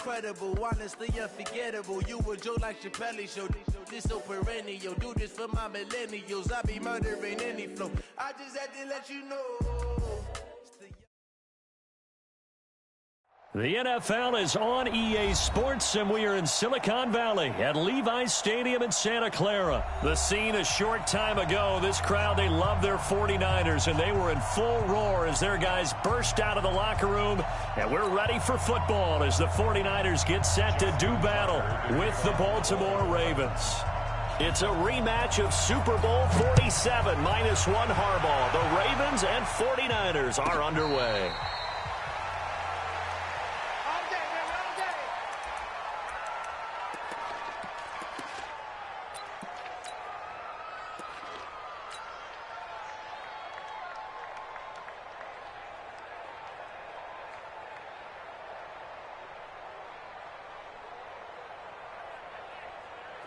incredible, honestly unforgettable. You a joke like Chappelle Show. This so perennial. Do this for my millennials. I be murdering any flow. I just had to let you know. The NFL is on EA Sports, and we are in Silicon Valley at Levi's Stadium in Santa Clara. The scene a short time ago, this crowd, they love their 49ers, and they were in full roar as their guys burst out of the locker room. And we're ready for football as the 49ers get set to do battle with the Baltimore Ravens. It's a rematch of Super Bowl 47 -1 Harbaugh. The Ravens and 49ers are underway.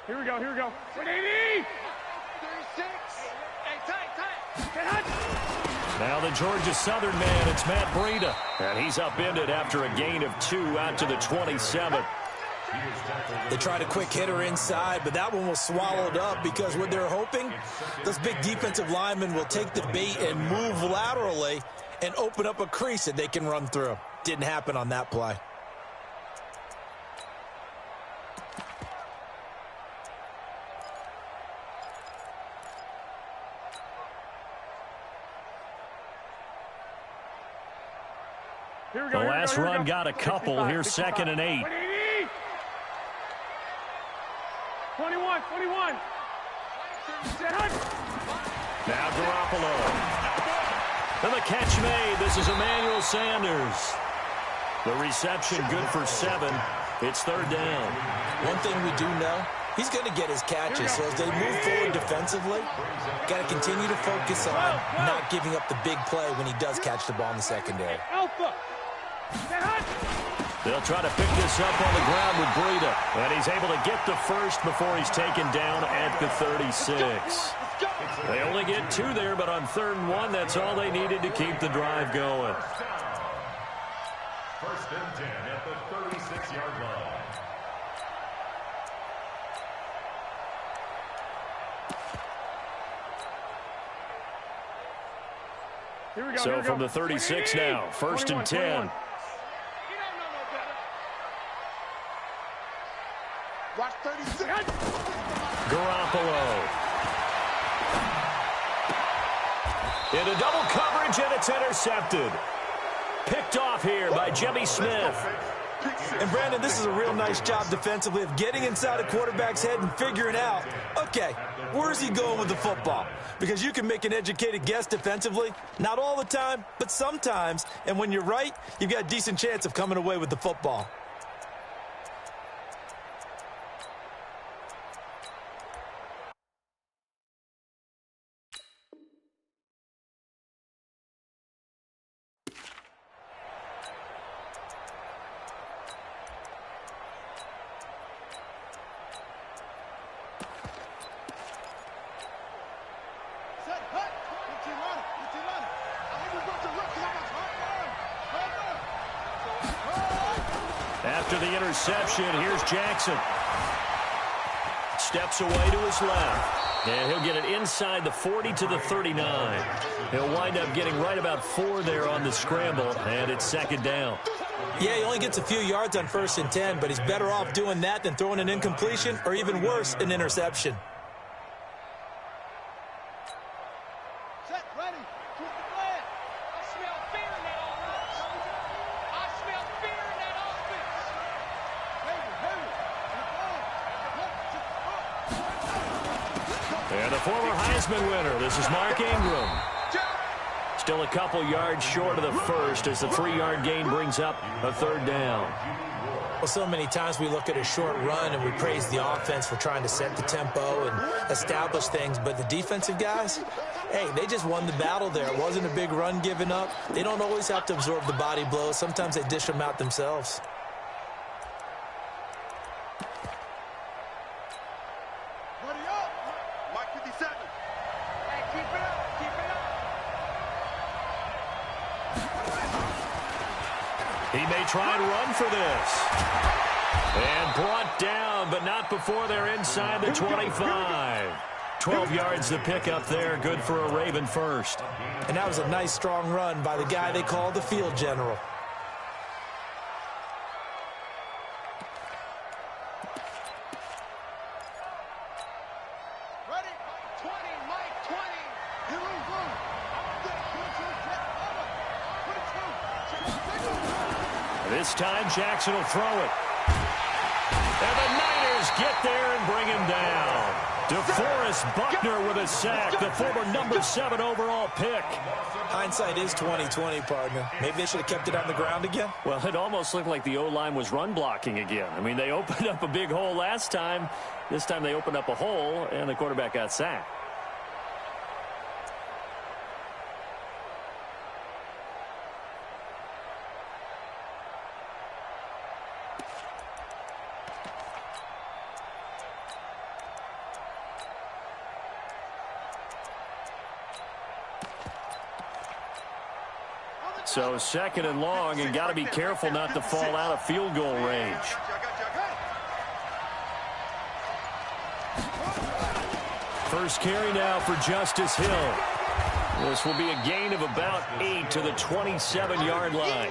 Here we go, here we go. 180! 36! Hey, tight! Now the Georgia Southern man, it's Matt Breida. And he's upended after a gain of 2 out to the 27. They tried a quick hitter inside, but that one was swallowed up because what they're hoping, those big defensive linemen will take the bait and move laterally and open up a crease that they can run through. Didn't happen on that play. The last run got a couple. Here's 2nd and 8. 21. Now Garoppolo. And the catch made. This is Emmanuel Sanders. The reception good for 7. It's 3rd down. One thing we do know, he's going to get his catches. So as they move forward defensively, got to continue to focus on not giving up the big play when he does catch the ball in the secondary. They'll try to pick this up on the ground with Breida. And he's able to get the first before he's taken down at the 36. They only get 2 there, but on 3rd and 1, that's all they needed to keep the drive going. 1st and 10 at the 36-yard line. So from the 36 now, 1st and 10. Watch 36. Garoppolo. Into double coverage, and it's intercepted. Picked off here by Jimmy Smith. And, Brandon, this is a real nice job defensively of getting inside a quarterback's head and figuring out, okay, where's he going with the football? Because you can make an educated guess defensively. Not all the time, but sometimes. And when you're right, you've got a decent chance of coming away with the football. After the interception, here's Jackson. Steps away to his left. And he'll get it inside the 40 to the 39. He'll wind up getting right about 4 there on the scramble, and it's 2nd down. Yeah, he only gets a few yards on 1st and 10, but he's better off doing that than throwing an incompletion or even worse, an interception. And the former Heisman winner, this is Mark Ingram. Still a couple yards short of the first as the 3-yard gain brings up a 3rd down. Well, so many times we look at a short run and we praise the offense for trying to set the tempo and establish things, but the defensive guys, hey, they just won the battle there. It wasn't a big run given up. They don't always have to absorb the body blows. Sometimes they dish them out themselves. He may try and run for this. up before they're inside the 25. 12 yards to pick up there. Good for a Raven first. And that was a nice, strong run by the guy they call the field general. Ready? 20, Mike, 20. Here we go. This time, Jackson will throw it. And the Niners get there and bring him down. DeForest Buckner with a sack, the former number 7 overall pick. Hindsight is 20/20, partner. Maybe they should have kept it on the ground again. Well, it almost looked like the O-line was run blocking again. I mean, they opened up a big hole last time. This time they opened up a hole, and the quarterback got sacked. So second and long, and got to be careful not to fall out of field goal range. First carry now for Justice Hill. This will be a gain of about 8 to the 27-yard line.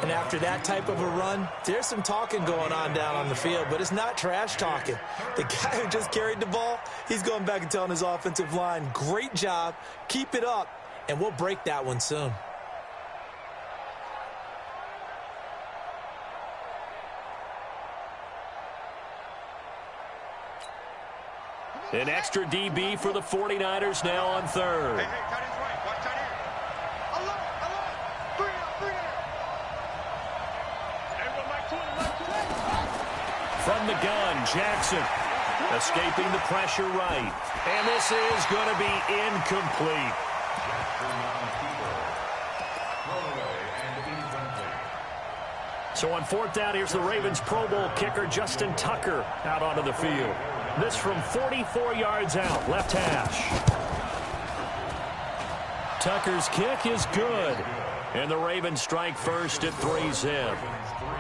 And after that type of a run, there's some talking going on down on the field, but it's not trash talking. The guy who just carried the ball, he's going back and telling his offensive line, great job, keep it up, and we'll break that one soon. An extra DB for the 49ers now on third. Hey, tight end's right. Watch tight end. Alert. Bring it. Everyone, Mike 20. From the gun, Jackson escaping the pressure right. And this is going to be incomplete. So on fourth down, here's the Ravens Pro Bowl kicker, Justin Tucker, out onto the field. This from 44 yards out, left hash. Tucker's kick is good. And the Ravens strike first at 3-zip.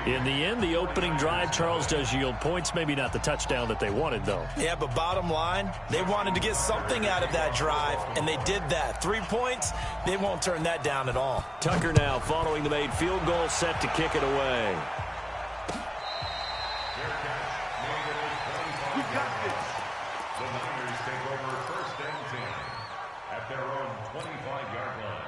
In the end, the opening drive, Charles, does yield points. Maybe not the touchdown that they wanted, though. Yeah, but bottom line, they wanted to get something out of that drive, and they did that. 3 points, they won't turn that down at all. Tucker now following the made field goal, set to kick it away. We got this. The Niners take over first and 10 at their own 25-yard line.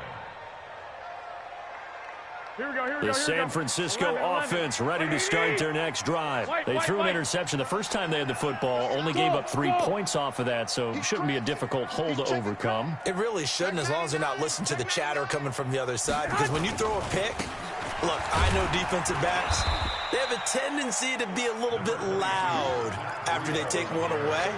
Here we go. The San Francisco offense ready to start their next drive. They threw an interception the first time they had the football, only gave up 3 points off of that, so it shouldn't be a difficult hole to overcome. It really shouldn't, as long as they're not listening to the chatter coming from the other side, because when you throw a pick, look, I know defensive backs, they have a tendency to be a little bit loud after they take one away,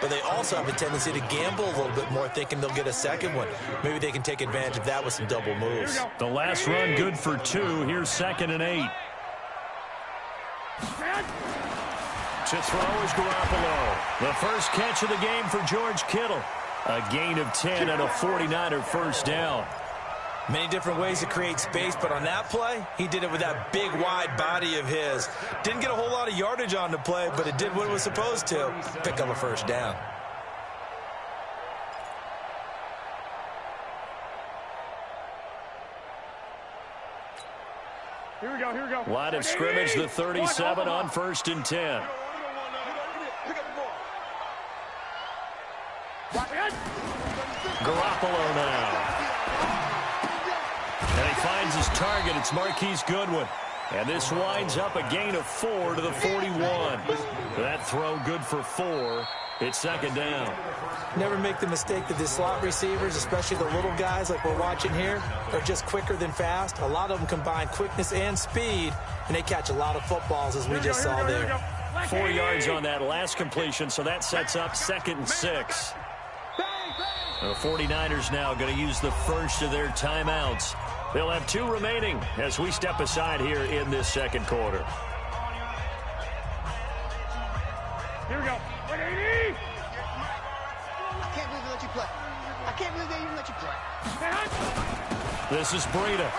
but they also have a tendency to gamble a little bit more, thinking they'll get a second one. Maybe they can take advantage of that with some double moves. The last run good for 2. Here's 2nd and 8. To throw is Garoppolo. The first catch of the game for George Kittle. A gain of 10 and a 49er first down. Many different ways to create space, but on that play, he did it with that big, wide body of his. Didn't get a whole lot of yardage on the play, but it did what it was supposed to. Pick up a first down. Here we go. Line of scrimmage, the 37 on 1st and 10. Garoppolo now. And he finds his target. It's Marquise Goodwin. And this winds up a gain of 4 to the 41. That throw good for 4. It's 2nd down. Never make the mistake that the slot receivers, especially the little guys like we're watching here, are just quicker than fast. A lot of them combine quickness and speed, and they catch a lot of footballs, as we just saw there. 4 yards on that last completion, so that sets up 2nd and 6. The 49ers now going to use the first of their timeouts. They'll have 2 remaining as we step aside here in this second quarter. Here we go. 180. I can't believe they let you play. I can't believe they even let you play. This is Breida.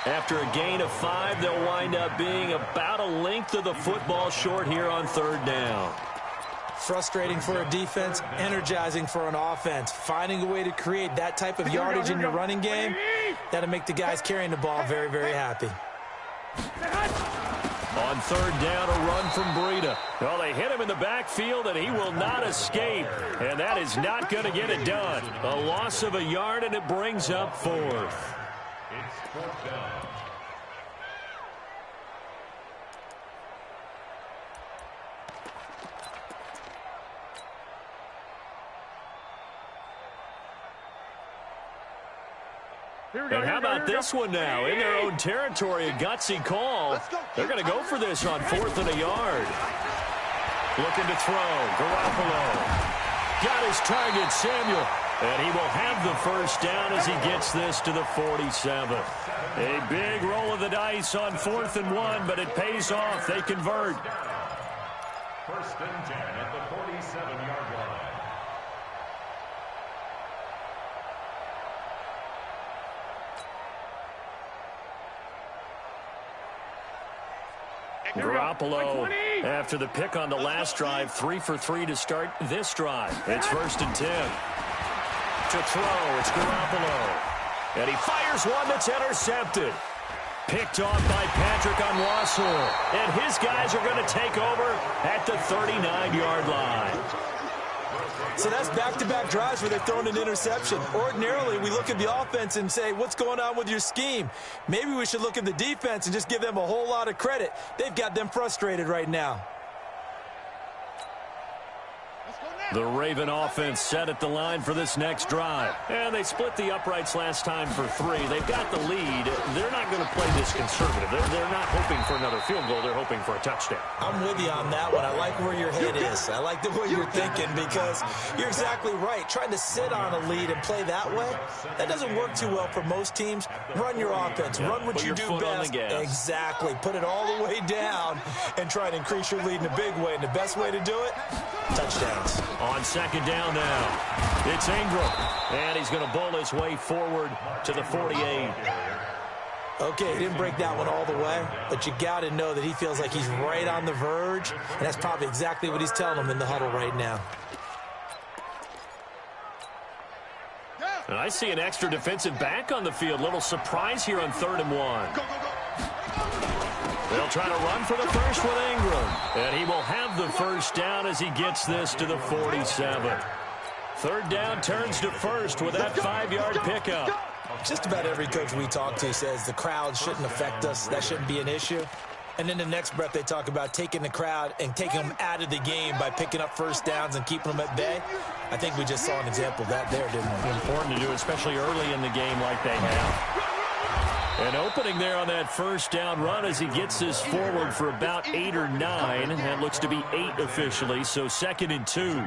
After a gain of 5, they'll wind up being about a length of the football short here on 3rd down. Frustrating for a defense, energizing for an offense. Finding a way to create that type of yardage in your running game, that'll make the guys carrying the ball very, very happy. On 3rd down, a run from Breida. Well, they hit him in the backfield, and he will not escape. And that is not going to get it done. A loss of a yard, and it brings up 4th. It's 4th down. And how about this one now? In their own territory, a gutsy call. They're going to go for this on 4th and a yard. Looking to throw. Garoppolo. Got his target, Samuel. And he will have the 1st down as he gets this to the 47. A big roll of the dice on 4th and 1, but it pays off. They convert. 1st and 10 at the 47-yard line. Garoppolo, after the pick on the last drive, 3 for 3 to start this drive. It's 1st and 10. To throw, it's Garoppolo. And he fires one that's intercepted. Picked off by Patrick Onwuasor. And his guys are going to take over at the 39-yard line. So that's back-to-back drives where they've thrown an interception. Ordinarily, we look at the offense and say, what's going on with your scheme? Maybe we should look at the defense and just give them a whole lot of credit. They've got them frustrated right now. The Raven offense set at the line for this next drive. And they split the uprights last time for 3. They've got the lead. They're not going to play this conservative. They're not hoping for another field goal. They're hoping for a touchdown. I'm with you on that one. I like where your head is. I like the way you're thinking because you're exactly right. Trying to sit on a lead and play that way, that doesn't work too well for most teams. Run your offense. Run what you do best. Exactly. Put it all the way down and try and increase your lead in a big way. And the best way to do it, touchdowns. On 2nd down now, it's Ingram, and he's going to bowl his way forward to the 48. Okay, he didn't break that one all the way, but you got to know that he feels like he's right on the verge, and that's probably exactly what he's telling them in the huddle right now. And I see an extra defensive back on the field. Little surprise here on 3rd and 1. They'll try to run for the first with Ingram. And he will have the 1st down as he gets this to the 47. 3rd down turns to 1st with that 5-yard pickup. Just about every coach we talk to says the crowd shouldn't affect us. That shouldn't be an issue. And in the next breath, they talk about taking the crowd and taking them out of the game by picking up 1st downs and keeping them at bay. I think we just saw an example of that there, didn't we? Important to do, especially early in the game like they have. An opening there on that 1st down run as he gets this forward for about 8 or 9. That looks to be 8 officially, so 2nd and 2.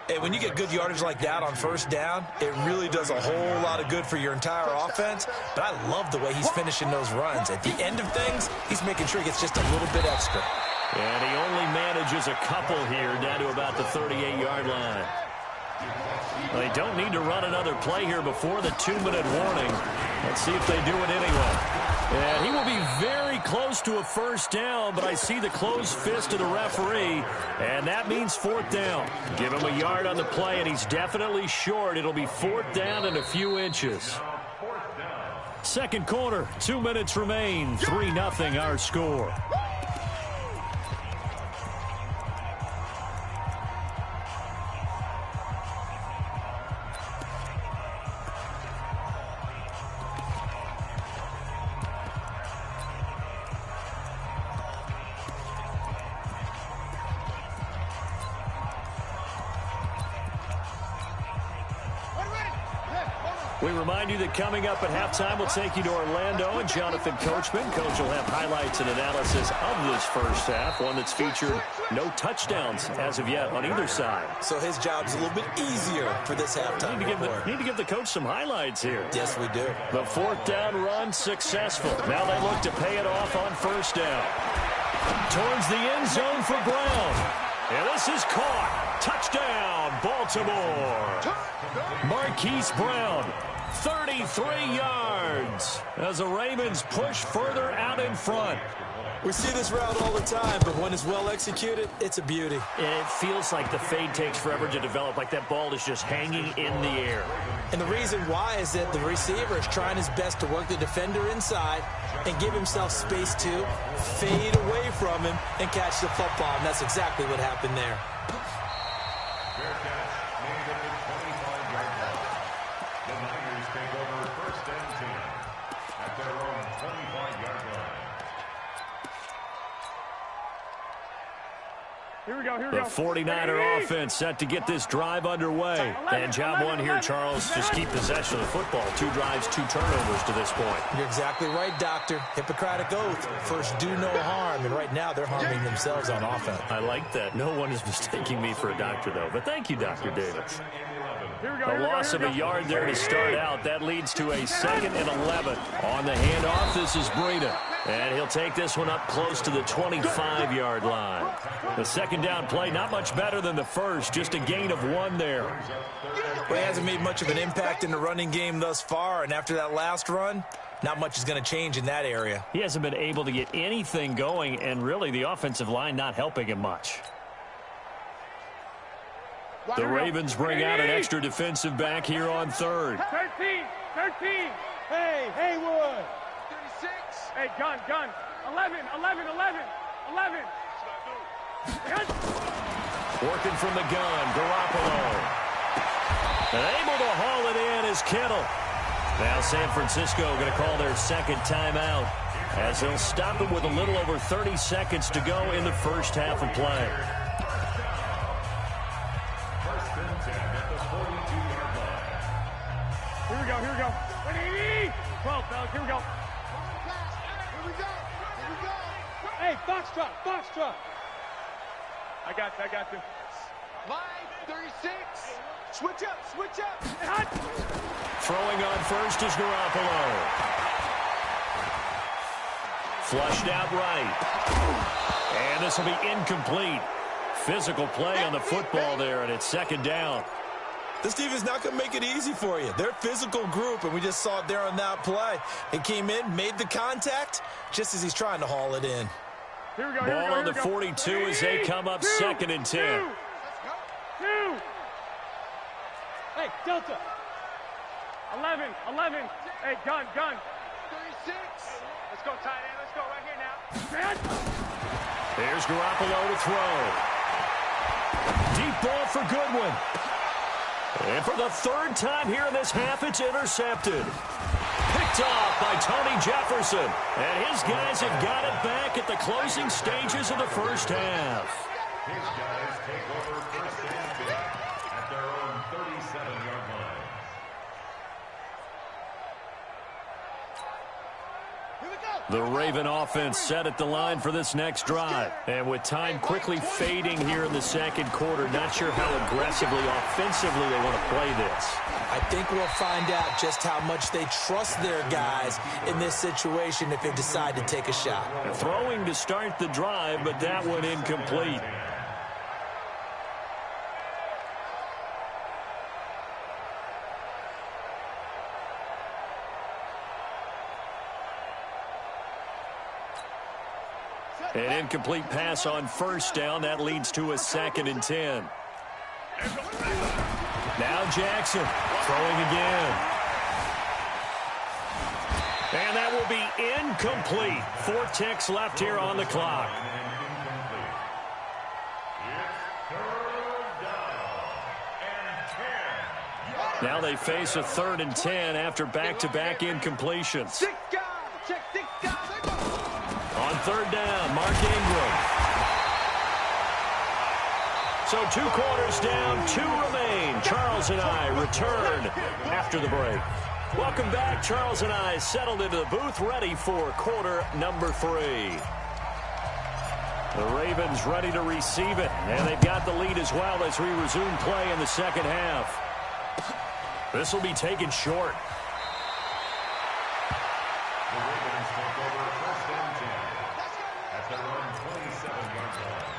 Hey, when you get good yardage like that on 1st down, it really does a whole lot of good for your entire offense. But I love the way he's finishing those runs. At the end of things, he's making sure he gets just a little bit extra. And he only manages a couple here down to about the 38-yard line. They don't need to run another play here before the 2-minute warning. Let's see if they do it anyway. And he will be very close to a 1st down, but I see the closed fist of the referee, and that means 4th down. Give him a yard on the play, and he's definitely short. It'll be 4th down and a few inches. 2nd quarter, 2 minutes remain, 3-0 our score. We remind you that coming up at halftime, we'll take you to Orlando and Jonathan Coachman. Coach will have highlights and analysis of this 1st half, one that's featured no touchdowns as of yet on either side. So his job's a little bit easier for this halftime. Need to give the coach some highlights here. Yes, we do. The 4th down run successful. Now they look to pay it off on 1st down. Towards the end zone for Brown. And this is caught. Touchdown, Baltimore. Marquise Brown, 33 yards as the Ravens push further out in front. We see this route all the time, but when it's well executed, it's a beauty. It feels like the fade takes forever to develop, like that ball is just hanging in the air. And the reason why is that the receiver is trying his best to work the defender inside and give himself space to fade away from him and catch the football, and that's exactly what happened there. Fair catch made at the 25-yard line. The Niners take over 1st and 10 at their own 25-yard line. Here we go, here we The go. 49er offense set to get this drive underway. And job one here, Charles, just keep possession of the football. 2 drives, 2 turnovers to this point. You're exactly right, Doctor. Hippocratic oath. First, do no harm. And right now, they're harming themselves on offense. I like that. No one is mistaking me for a doctor, though. But thank you, Dr. Davis. A loss of a yard there to start out. That leads to a 2nd and 11. On the handoff, this is Breida. And he'll take this one up close to the 25-yard line. The second down play, not much better than the first. Just a gain of 1 there. Well, he hasn't made much of an impact in the running game thus far. And after that last run, not much is going to change in that area. He hasn't been able to get anything going. And really, the offensive line not helping him much. The Ravens bring out an extra defensive back here on 3rd. 13. Hey, Haywood. 36. Hey, gun. 11. Working from the gun, Garoppolo. And able to haul it in is Kittle. Now San Francisco going to call their 2nd timeout as they'll stop it with a little over 30 seconds to go in the first half of play. 1st and 10 at the 42-yard line. Here we go. 12, fellas, here we go. Hey, Foxtrot. I got you. Line 36. Switch up. Hot. Throwing on first is Garoppolo. Flushed out right. And this will be incomplete. Physical play on the football there, and it's 2nd down. This team is not going to make it easy for you. They're a physical group, and we just saw it there on that play. It came in, made the contact, just as he's trying to haul it in. Here we go. Ball on the 42 as they come up 2nd and 10. 2. Hey, Delta. 11. Hey, gun. 36. Let's go, tight end. Let's go right here now. There's Garoppolo to throw. Deep ball for Goodwin. And for the 3rd time here in this half, it's intercepted. Picked off by Tony Jefferson. And his guys have got it back at the closing stages of the first half. His guys take over 1st and 10 at their own 37-yard line. The Raven offense set at the line for this next drive. And with time quickly fading here in the 2nd quarter, not sure how aggressively, offensively they want to play this. I think we'll find out just how much they trust their guys in this situation if they decide to take a shot. Throwing to start the drive, but that one incomplete. An incomplete pass on 1st down. That leads to a 2nd and 10. Now Jackson throwing again. And that will be incomplete. 4 ticks left here on the clock. Now they face a 3rd and 10 after back-to-back incompletions. 6 guys. Check 6 guys. On 3rd down, Mark Ingram. So 2 quarters down, 2 remain. Charles and I return after the break. Welcome back. Charles and I settled into the booth, ready for quarter number 3. The Ravens ready to receive it, and they've got the lead as well as we resume play in the 2nd half. This will be taken short. The Ravens take over 1st and 10 at their own 27-yard line.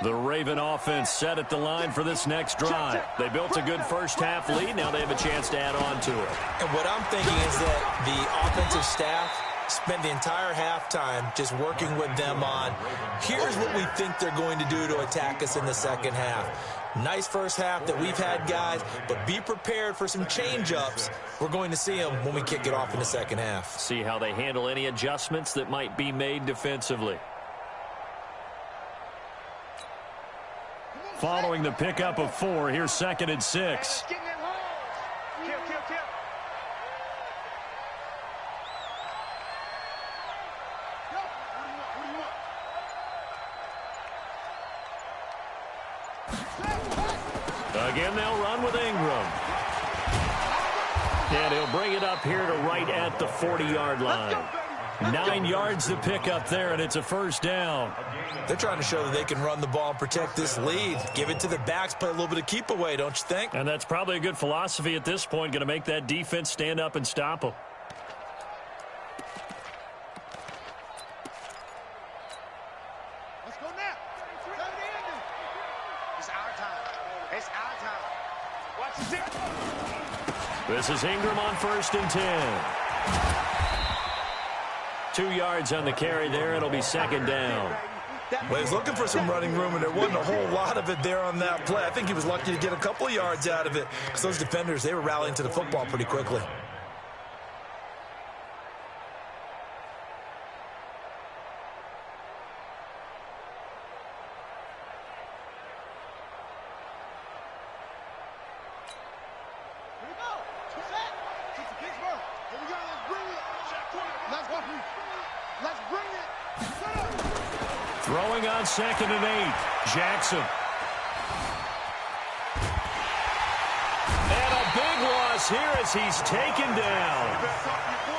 The Raven offense set at the line for this next drive. They built a good first-half lead. Now they have a chance to add on to it. And what I'm thinking is that the offensive staff spent the entire halftime just working with them on, here's what we think they're going to do to attack us in the second half. Nice first half that we've had, guys, but be prepared for some change-ups. We're going to see them when we kick it off in the second half. See how they handle any adjustments that might be made defensively. Following the pickup of 4, here's 2nd and 6. Again, they'll run with Ingram. And he'll bring it up here to right at the 40-yard line. 9 yards to pick up there, and it's a first down. They're trying to show that they can run the ball and protect this lead. Give it to the backs, play a little bit of keep away, don't you think? And that's probably a good philosophy at this point, going to make that defense stand up and stop them. Let's go now. It's our time. It's our time. Watch the tip. This is Ingram on 1st and 10. 2 yards on the carry there. It'll be 2nd down. Well, he's looking for some running room, and there wasn't a whole lot of it there on that play. I think he was lucky to get a couple of yards out of it because those defenders, they were rallying to the football pretty quickly. Throwing on 2nd and 8. Jackson. And a big loss here as he's taken down.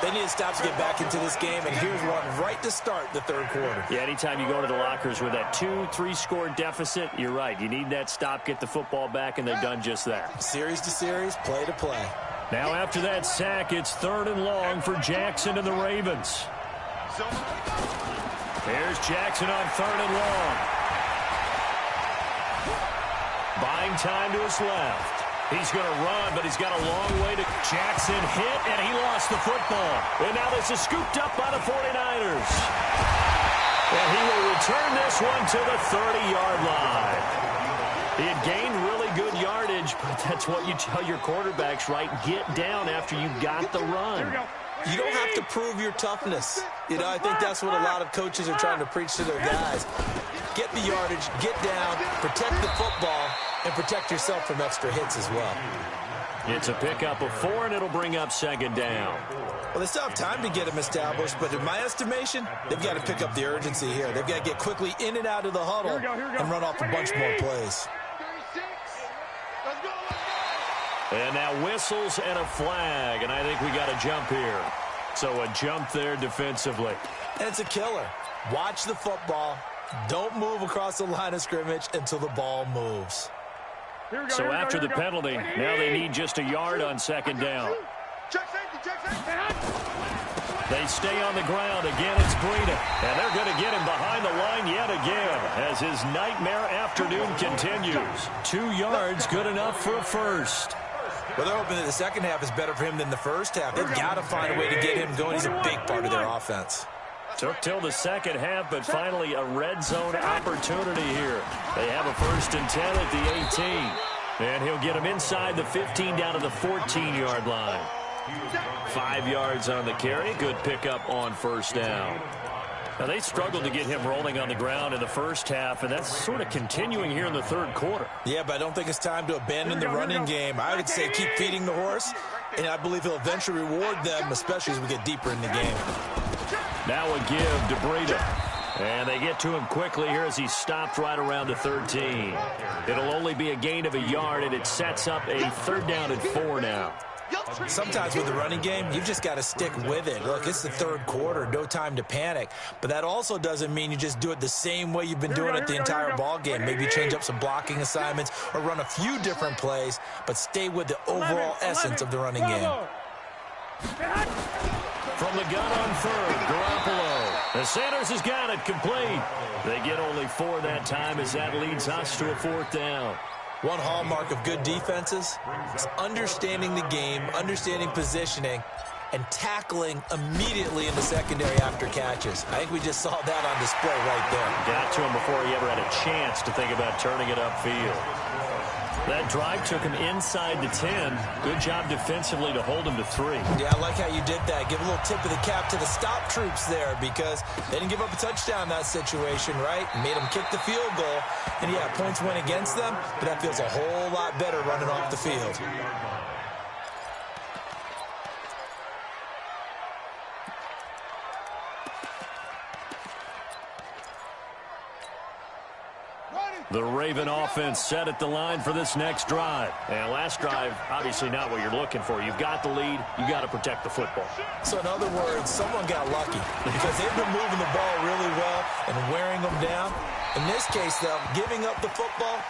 They need to stop to get back into this game, and here's one right to start the third quarter. Yeah, anytime you go to the lockers with that 2-3 score deficit, you're right. You need that stop, get the football back, and they've done just that. Series to series, play to play. Now after that sack, it's 3rd and long for Jackson and the Ravens. Here's Jackson on 3rd and long. Buying time to his left. He's going to run, but he's got a long way to... Jackson hit, and he lost the football. And now this is scooped up by the 49ers. And he will return this one to the 30-yard line. He had gained really good yardage, but that's what you tell your quarterbacks, right? Get down after you got the run. You don't have to prove your toughness. You know, I think that's what a lot of coaches are trying to preach to their guys. Get the yardage, get down, protect the football, and protect yourself from extra hits as well. It's a pickup of 4, and it'll bring up 2nd down. Well, they still have time to get them established, but in my estimation, they've got to pick up the urgency here. They've got to get quickly in and out of the huddle and run off a bunch more plays. And now whistles and a flag, and I think we got a jump here. So a jump there defensively. And it's a killer. Watch the football. Don't move across the line of scrimmage until the ball moves. So after the penalty, now they need just a yard on 2nd down. They stay on the ground. Again, it's Breida. And they're going to get him behind the line yet again as his nightmare afternoon continues. 2 yards, good enough for a first. Well, they're hoping that the second half is better for him than the first half. They've got to find a way to get him going. He's a big part of their offense. Took till the second half, but finally a red zone opportunity here. They have a 1st and 10 at the 18. And he'll get him inside the 15 down to the 14-yard line. 5 yards on the carry. Good pickup on 1st down. Now, they struggled to get him rolling on the ground in the first half, and that's sort of continuing here in the third quarter. Yeah, but I don't think it's time to abandon the running game. I would say keep feeding the horse, and I believe he'll eventually reward them, especially as we get deeper in the game. Now a give to Breida. And they get to him quickly here as he stopped right around the 13. It'll only be a gain of a yard, and it sets up a 3rd down and 4 now. Sometimes with the running game, you've just got to stick with it. Look, it's the third quarter, no time to panic. But that also doesn't mean you just do it the same way you've been doing it the entire ball game. Maybe change up some blocking assignments or run a few different plays, but stay with the overall essence of the running game. From from the gun on third, Garoppolo. The Sanders has got it complete. They get only 4 that time as that leads us to a 4th down. One hallmark of good defenses is understanding the game, understanding positioning, and tackling immediately in the secondary after catches. I think we just saw that on display right there. Got to him before he ever had a chance to think about turning it upfield. That drive took him inside the 10. Good job defensively to hold him to 3. Yeah, I like how you did that. Give a little tip of the cap to the stop troops there because they didn't give up a touchdown in that situation, right? Made them kick the field goal. And, yeah, points went against them, but that feels a whole lot better running off the field. The Raven offense set at the line for this next drive. And last drive, obviously not what you're looking for. You've got the lead. You got to protect the football. So in other words, someone got lucky because they've been moving the ball really well and wearing them down. In this case, though, giving up the football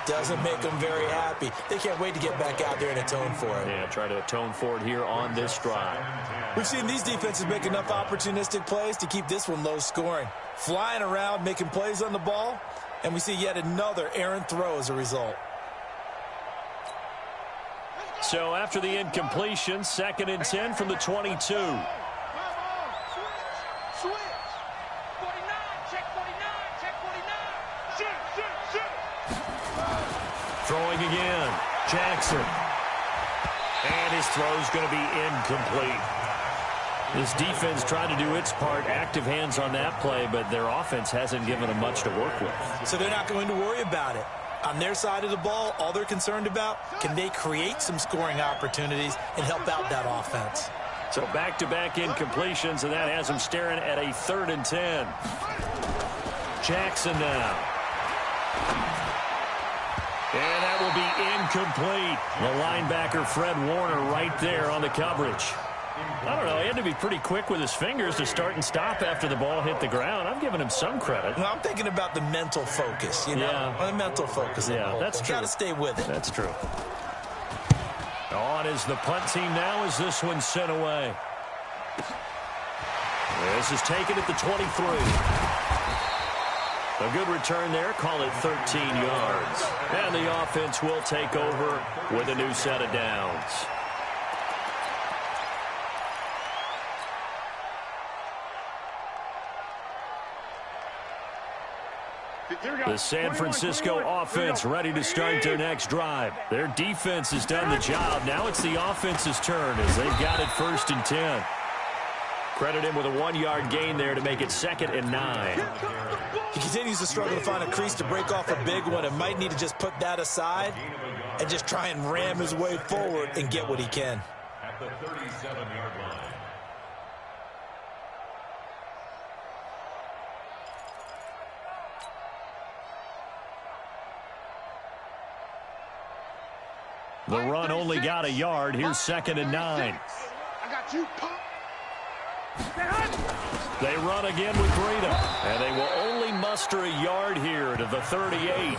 doesn't make them very happy. They can't wait to get back out there and atone for it. Yeah, try to atone for it here on this drive. We've seen these defenses make enough opportunistic plays to keep this one low scoring. Flying around, making plays on the ball. And we see yet another errant throw as a result. So after the incompletion, 2nd and 10 from the 22. Switch. 49, check 49, check 49. Shoot. Throwing again. Jackson. And his throw's going to be incomplete. This defense tried to do its part, active hands on that play, but their offense hasn't given them much to work with. So they're not going to worry about it. On their side of the ball, all they're concerned about, can they create some scoring opportunities and help out that offense? So back-to-back incompletions, and that has them staring at a 3rd and 10. Jackson now. And that will be incomplete. The linebacker, Fred Warner, right there on the coverage. I don't know. He had to be pretty quick with his fingers to start and stop after the ball hit the ground. I'm giving him some credit. Well, I'm thinking about the mental focus, you know? Yeah. The mental focus. Yeah, that's true. Got to stay with it. That's true. On is the punt team now as this one's sent away. This is taken at the 23. A good return there. Call it 13 yards. And the offense will take over with a new set of downs. The San Francisco offense ready to start their next drive. Their defense has done the job. Now it's the offense's turn as they've got it 1st and 10. Credit him with a 1-yard gain there to make it 2nd and 9. He continues to struggle to find a crease to break off a big one and might need to just put that aside and just try and ram his way forward and get what he can. At the 37-yard line. The run only got a yard. Here's 2nd and 9. I got you, pump. They run again with Breida, and they will only muster a yard here to the 38.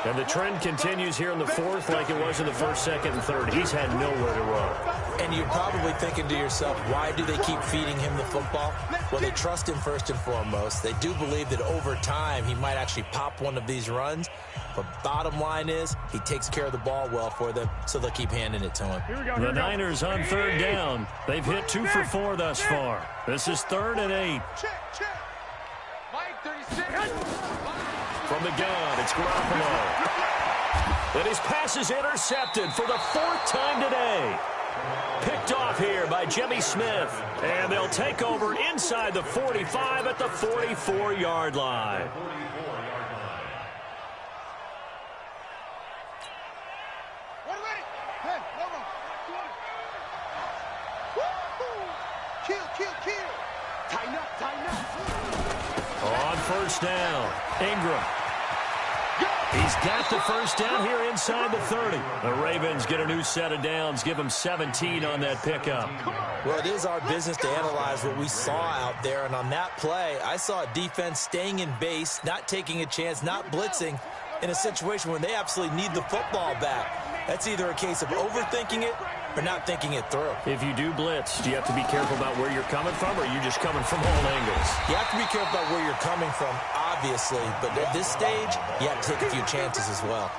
And the trend continues here in the 4th like it was in the 1st, 2nd, and 3rd. He's had nowhere to run. And you're probably thinking to yourself, why do they keep feeding him the football? Well, they trust him first and foremost. They do believe that over time he might actually pop one of these runs. But bottom line is he takes care of the ball well for them, so they'll keep handing it to him. The Niners on 3rd down. They've hit 2 for 4 thus far. This is 3rd and 8. Check. Mike, 36. From the gun, it's Garoppolo. And his pass is intercepted for the 4th time today. Picked off here by Jimmy Smith. And they'll take over inside the 45 at the 44-yard line. Kill. Tighten up. On 1st down, Ingram. He's got the 1st down here inside the 30. The Ravens get a new set of downs, give them 17 on that pickup. Well, it is our business to analyze what we saw out there, and on that play, I saw a defense staying in base, not taking a chance, not blitzing, in a situation when they absolutely need the football back. That's either a case of overthinking it or not thinking it through. If you do blitz, do you have to be careful about where you're coming from, or are you just coming from all angles? You have to be careful about where you're coming from, obviously, but at this stage, you have to take a few chances as well.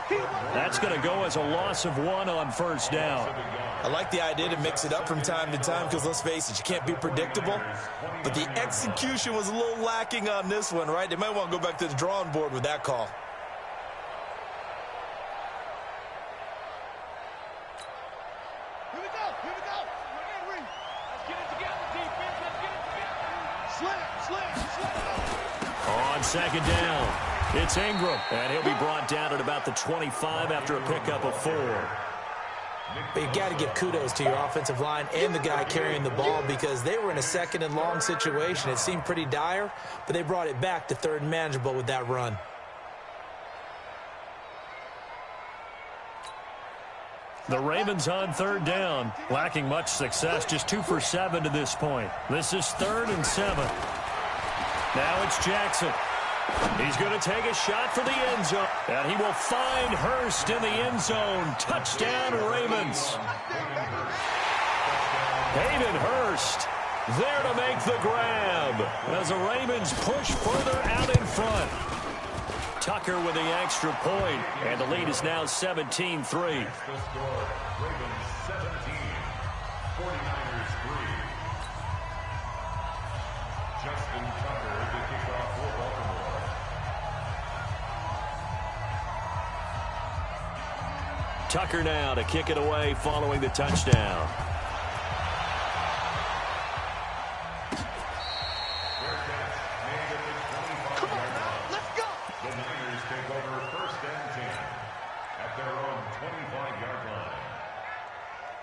That's going to go as a loss of 1 on first down. I like the idea to mix it up from time to time because, let's face it, you can't be predictable. But the execution was a little lacking on this one, right? They might want to go back to the drawing board with that call. Here we go. Let's get it together, defense. Let's get it together. Sling. On second down, it's Ingram, and he'll be brought down at about the 25 after a pickup of 4. But you got to give kudos to your offensive line and the guy carrying the ball because they were in a second and long situation. It seemed pretty dire, but they brought it back to third and manageable with that run. The Ravens on third down, lacking much success, just 2 for 7 to this point. This is 3rd and 7. Now it's Jackson. He's going to take a shot for the end zone, and he will find Hurst in the end zone. Touchdown, Ravens. Hayden Hurst there to make the grab as the Ravens push further out in front. Tucker with the extra point, and the lead is now 17-3. The score, Ravens 17, 49ers 3. Justin Tucker, the kickoff for Baltimore. Tucker now to kick it away following the touchdown. Come on now, let's go. The Niners take over 1st and 10 at their own 25-yard line.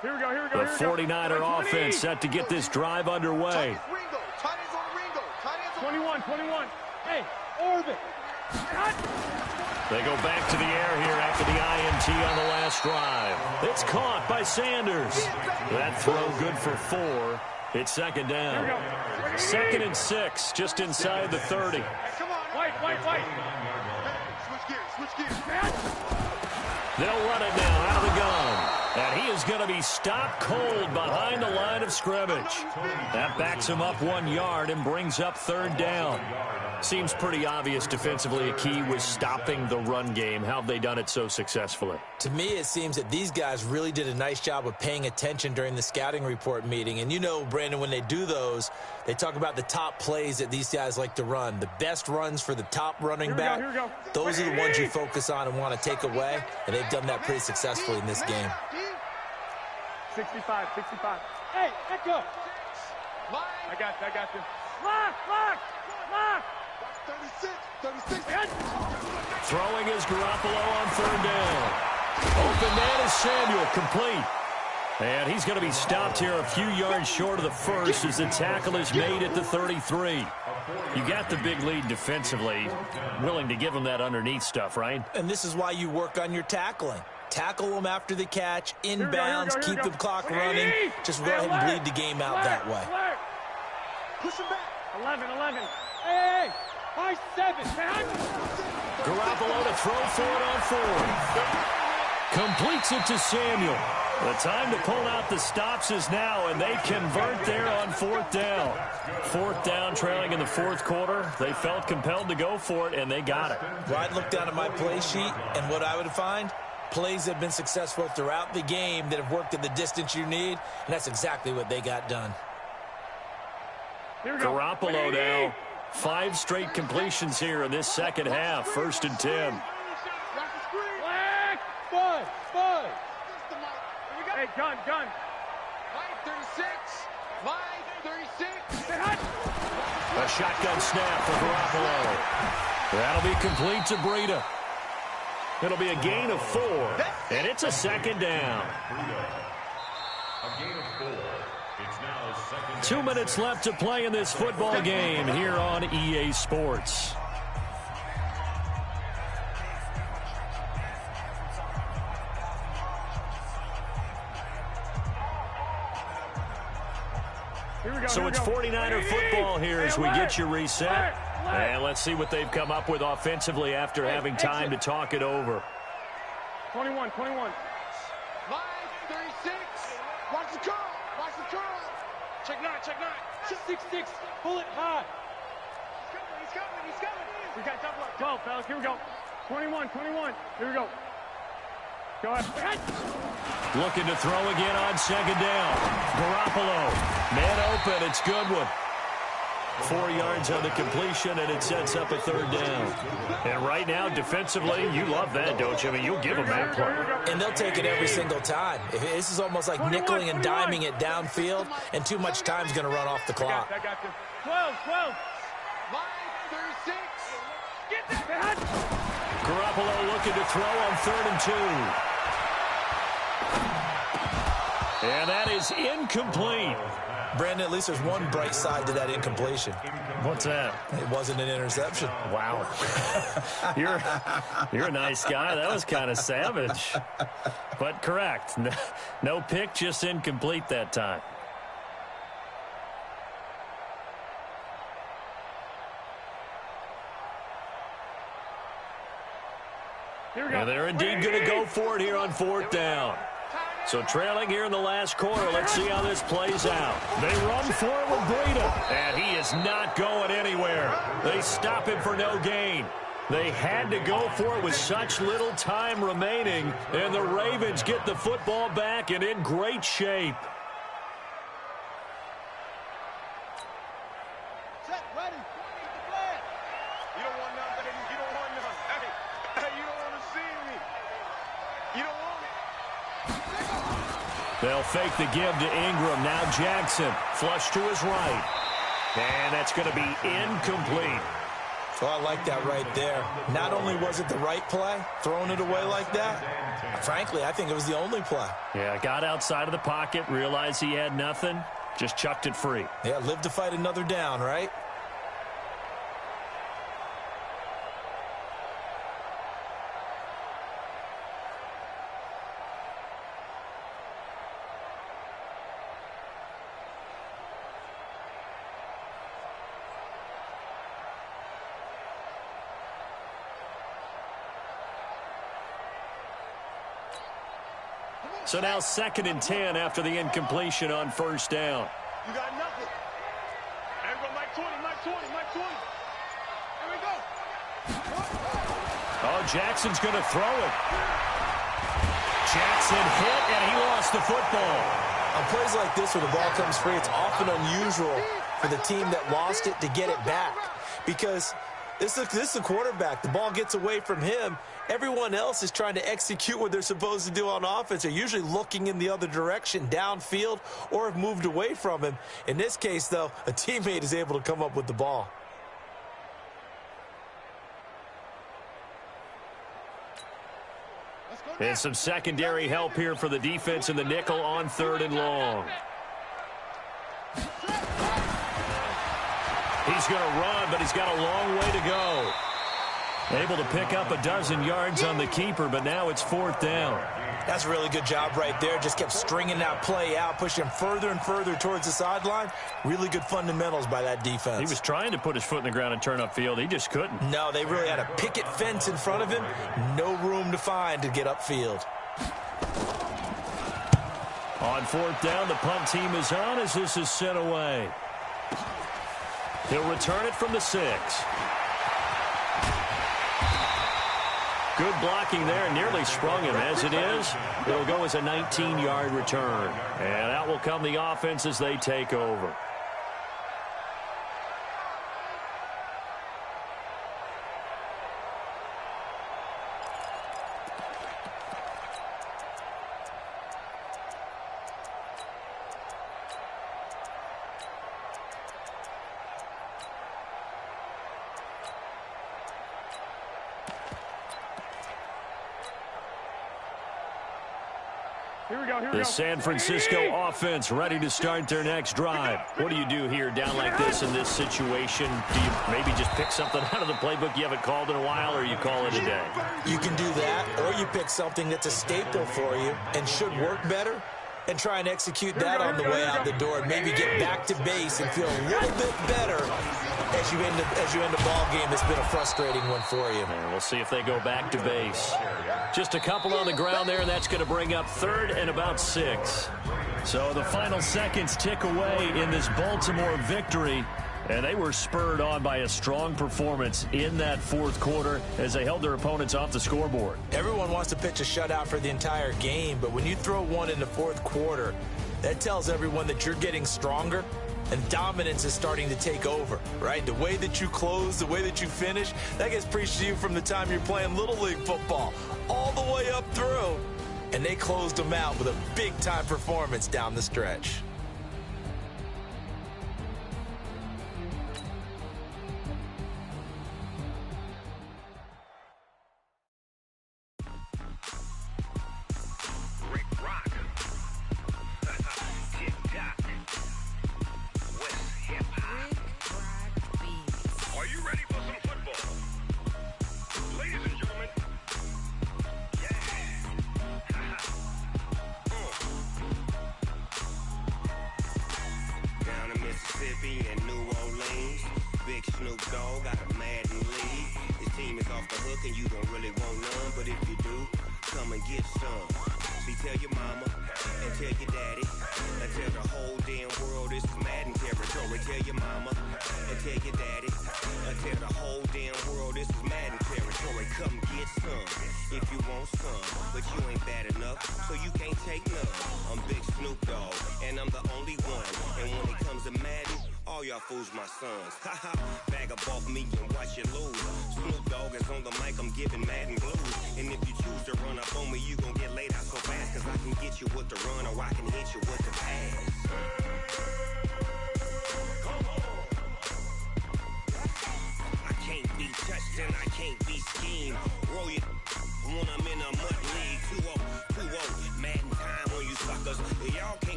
Here we go. The 49er offense set to get this drive underway. Ringo. Tight ends on Ringo. Tight ends on 21. Hey, Orbit. They go back to the air here after the INT on the last drive. It's caught by Sanders. That throw good for 4. It's second down. 2nd and 6, just inside the 30. Hey, come on. White. Hey, switch gears. They'll run it now out of the gun. And he is going to be stopped cold behind the line of scrimmage. That backs him up 1 yard and brings up 3rd down. Seems pretty obvious defensively a key was stopping the run game. How have they done it so successfully? To me, it seems that these guys really did a nice job of paying attention during the scouting report meeting. And you know, Brandon, when they do those, they talk about the top plays that these guys like to run. The best runs for the top running back. Here we go. Those are the ones you focus on and want to take away. And they've done that pretty successfully in this game. 65. Hey, back up. I got you. Lock. 36. Throwing is Garoppolo on 3rd down. Open man is Samuel, complete. And he's going to be stopped here a few yards short of the first as the tackle is made at the 33. You got the big lead defensively. Willing to give him that underneath stuff, right? And this is why you work on your tackling. Tackle them after the catch, inbounds, keep the clock running. Just go ahead and bleed the game out that way. Push him back. 11. Hey. 5-7, man. Garoppolo to throw for it on 4th. Completes it to Samuel. The time to pull out the stops is now, and they convert there on 4th down. 4th down, trailing in the 4th quarter. They felt compelled to go for it, and they got it. Well, I'd look down at my play sheet, and what I would find, plays that have been successful throughout the game that have worked at the distance you need, and that's exactly what they got done. Here we go. Garoppolo now. 5 straight completions here in this second half. 1st and 10. Bud. Hey, gun. Mike 36. A shotgun snap for Garoppolo. That'll be complete to Breida. It'll be a gain of 4, and it's a 2nd down. A gain of 4. It's now 2nd. 2 minutes left to play in this football game here on EA Sports. So it's 49er football here as we get you reset. And let's see what they've come up with offensively after having time to talk it over. 21. Mike 36. Watch the curl. Watch the curl. Check 9. Check 9. 6-6. Pull it high. He's coming. He's coming. We got double up. 12, fellas. Here we go. 21. Here we go. Go ahead. Looking to throw again on second down. Garoppolo. Man open. It's Goodwin. 4 yards on the completion, and it sets up a third down. And right now, defensively, you love that, don't you? I mean, you'll give them that play. And they'll take it every single time. This is almost like nickeling and diming it downfield, and too much time's going to run off the clock. I got you. 12. Line 36. Get that. Garoppolo looking to throw on 3rd and 2. And that is incomplete. Brandon, at least there's one bright side to that incompletion. What's that? It wasn't an interception. Wow. You're a nice guy. That was kind of savage. But correct. No pick, just incomplete that time. Here we go. And they're indeed going to go for it here on 4th down. So trailing here in the last quarter, let's see how this plays out. They run for it with Breida, and he is not going anywhere. They stop him for no gain. They had to go for it with such little time remaining, and the Ravens get the football back and in great shape. Set, ready. You don't want none, baby. You don't want none. Hey, you don't want to see me. You don't want it. They'll fake the give to Ingram. Now Jackson, flush to his right. And that's going to be incomplete. So I like that right there. Not only was it the right play, throwing it away like that, frankly, I think it was the only play. Yeah, got outside of the pocket, realized he had nothing, just chucked it free. Yeah, live to fight another down, right? So now 2nd and 10 after the incompletion on 1st down. You got nothing. There we go, Mike 20. Here we go. Oh, Jackson's going to throw it. Jackson hit, and he lost the football. On plays like this where the ball comes free, it's often unusual for the team that lost it to get it back. Because this is the quarterback. The ball gets away from him. Everyone else is trying to execute what they're supposed to do on offense. They're usually looking in the other direction, downfield, or have moved away from him. In this case, though, a teammate is able to come up with the ball. And some secondary help here for the defense in the nickel on 3rd and long. He's going to run, but he's got a long way to go. Able to pick up a dozen yards on the keeper, but now it's 4th down. That's a really good job right there. Just kept stringing that play out, pushing him further and further towards the sideline. Really good fundamentals by that defense. He was trying to put his foot in the ground and turn upfield. He just couldn't. No, they really had a picket fence in front of him. No room to find to get upfield. On 4th down, the punt team is on as this is sent away. He'll return it from the 6. Good blocking there, nearly sprung him. As it is, it'll go as a 19-yard return. And out will come the offense as they take over. The San Francisco offense ready to start their next drive. What do you do here down like this in this situation? Do you maybe just pick something out of the playbook you haven't called in a while, or you call it a day? You can do that, or you pick something that's a staple for you and should work better and try and execute that on the way out the door and maybe get back to base and feel a little bit better as you end a ball game that's been a frustrating one for you. And we'll see if they go back to base. Just a couple on the ground there, and that's going to bring up 3rd and about 6. So the final seconds tick away in this Baltimore victory, and they were spurred on by a strong performance in that fourth quarter as they held their opponents off the scoreboard. Everyone wants to pitch a shutout for the entire game, but when you throw one in the fourth quarter, that tells everyone that you're getting stronger and dominance is starting to take over, right? The way that you close, the way that you finish, that gets preached to you from the time you're playing Little League football all the way up through. And they closed them out with a big-time performance down the stretch.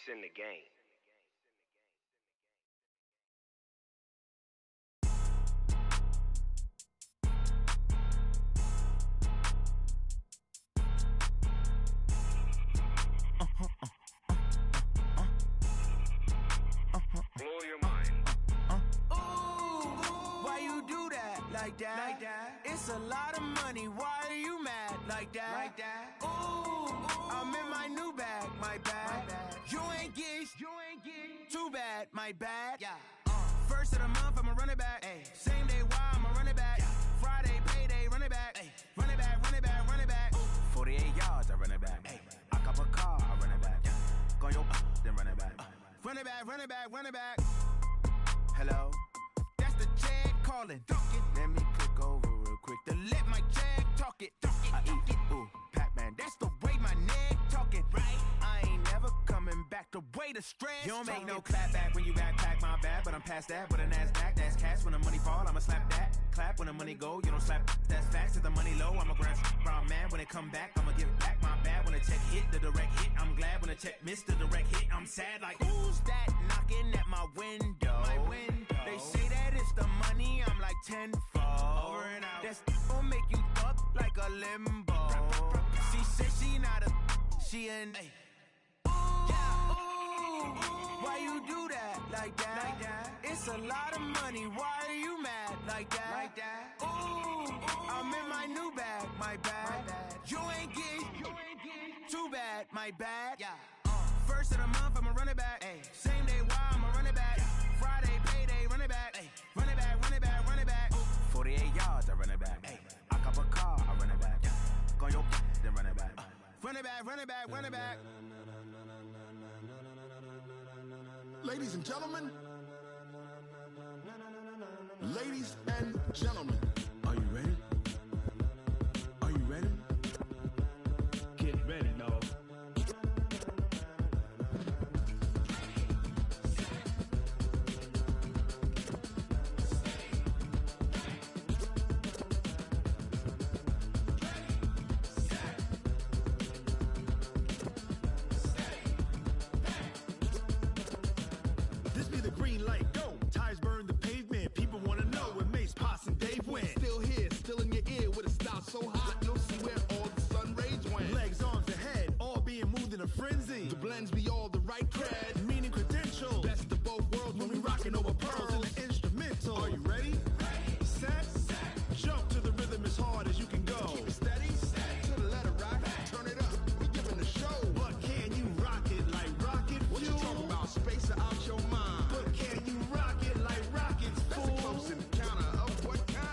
In the game. Blow your mind. Ooh, why you do that? Like that? It's a lot of money. Why are you mad? Like that? Ooh, I'm in my new bag. My bag. You ain't get too bad. My bad. Yeah. First of the month, I'ma run it back. Ay. Same day, why I'ma run it back. Friday, payday, run it back. Ay. Run it back, run it back, run it back. 48 yards, I run it back. Ay. I cop a car, I run it back. Go your then run it back. Run it back, run it back, run it back. Hello? That's the Jag calling. Let me click over real quick to let my Jag talk it. I eat it, ooh, Pac-Man. That's the way my neck talking. Right? I ain't never coming back the way the stress. You don't make no clap back when you backpack my bad, but I'm past that with a NASDAQ. That's cash when the money fall, I'ma slap that. Clap when the money go, you don't slap. That's facts. If the money low, I'ma grab brown man. When it come back, I'ma give back my bad. When the check hit, the direct hit. I'm glad when the check missed the direct hit. I'm sad like, who's that knocking at my window? They say that it's the money, I'm like tenfold. Over and out. That gon' make you fuck like a limbo. She said she not a, she an. Why you do that like that? It's a lot of money. Why are you mad like that? Ooh, I'm in my new bag, my bad. You ain't get too bad, my bad. First of the month, I'ma run it back. Same day, why I'ma run it back. Friday, payday, run it back. Run it back, run it back, run it back. 48 yards, I run it back. I cop a car, I run it back. Go your then run it back. Run it back, run it back, run it back. Ladies and gentlemen, ladies and gentlemen, are you ready? Are you ready? Get ready, no. This be the green light, go. Tires burn the pavement. People want to know where Mace, Poss, and Dave went. Still here, still in your ear with a style so hot, you'll see where all the sun rays went. Legs, arms, and head, all being moved in a frenzy. The blends be all the right cred, meaning credentials. Best of both worlds when we rockin' over pearls in the instrumental. Are you ready? Set, jump to the rhythm as hard as you can go. Keep it steady, to the letter rock, turn it up. We giving a show. But can you rock it like rocket fuel? What you talking about? Space out your mind. But can you rock it like rockets, fool? That's a close encounter of what kind?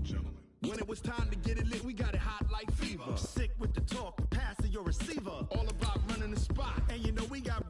Gentlemen. When it was time to get it lit, we got it hot like fever. Sick with the talk, passing your receiver. All about running the spot. And you know we got